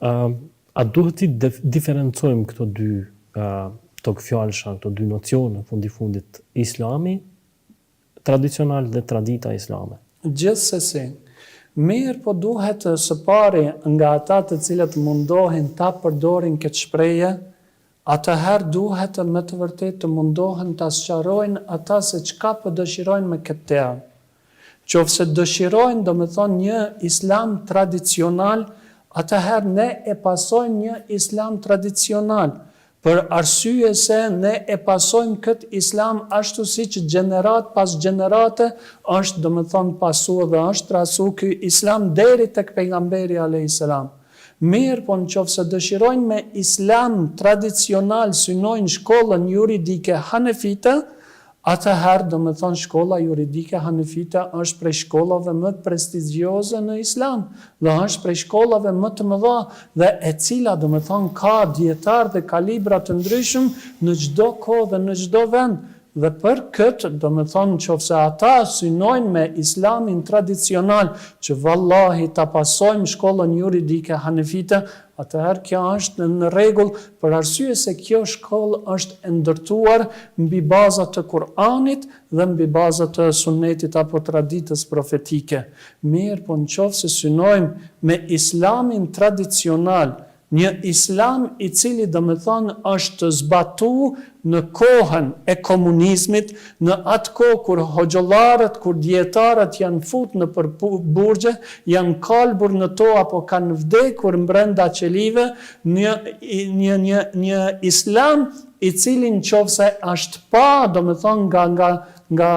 A duhet të diferencojmë këto dy fjalësha, këto dy nocione fundit Islami tradicional dhe tradita islame? Gjithsesi, mirë po duhet së pari nga ata të cilët mundohen ta përdorin këtë shprehje, atëherë duhet me të vërtetë të mundohen ta sqarojnë ata se çka po dëshirojnë me këtë term. Qofse dëshirojnë, domethënë, një islam tradicional, atëherë ne e pasojmë një islam tradicional, për arsye se ne e pasojmë këtë islam ashtu siç gjenerat pas gjenerate është domethënë pasur dhe është trasu ky islam deri tek pejgamberi alayhis salam. Mirë, po nëse dëshirojnë me islam tradicional synojnë shkollën juridike hanefite, atëherë domethënë shkolla juridike hanefite është prej shkollave më të prestigjioze në islam dhe është prej shkollave më të mëdha dhe e cila domethënë ka dietar dhe ka libra të ndryshëm në çdo kohë dhe në çdo vend. Dhe për këtë, domethënë, nëse ata synojnë me islamin tradicional që vallahi ta pasojmë shkollën juridike hanefite, atëherë kjo është në rregull për arsye se kjo shkollë është e ndërtuar mbi bazat të Kur'anit dhe mbi bazat të sunetit apo traditës profetike. Mirë, po nëse synojmë me islamin tradicional, një islam i cili domethënë është zbatuar në kohën e komunizmit, në atë kohë kur hoxhallarët, kur dietarët janë futur në burgje, janë kalbur në to apo kanë vdekur brenda qelive, një islam i cili nëse është pa domethënë nga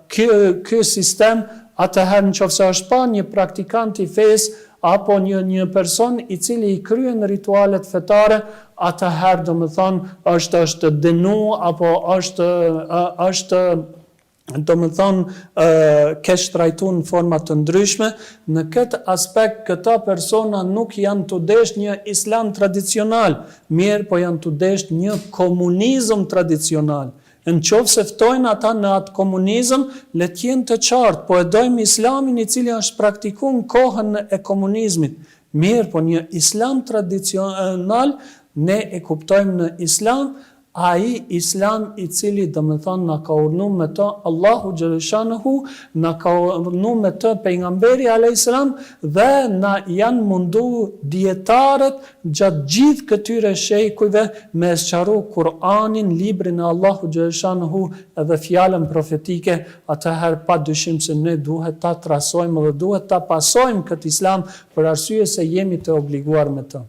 ky sistem, atëherë nëse është pa një praktikant i fesë apo një person i cili i kryen ritualet fetare, atëherë domethënë është denu apo është domethënë keq trajtuar në forma të ndryshme. Në këtë aspekt këta persona nuk janë të desh një islam tradicional, mirë po janë të desh një komunizëm tradicional. Nëse ftojnë ata në atë komunizëm, le të jenë të qartë, po e dojmë islamin i cili është praktikuar në kohën e komunizmit. Mirë, po një islam tradicional ne e kuptojmë në islam ai islam i cili domethënë na ka urdhëruar me të Allahu xhaleshanuhu, na ka urdhëruar me të pejgamberi alayhis salam dhe na janë munduar dietarët gjatë gjithë këtyre shekujve me sqaru Kur'anin, librin e Allahu xhaleshanuhu edhe fjalën profetike. Atëherë padyshim se ne duhet ta trasojmë dhe duhet ta pasojmë këtë islam për arsye se jemi të obliguar me të.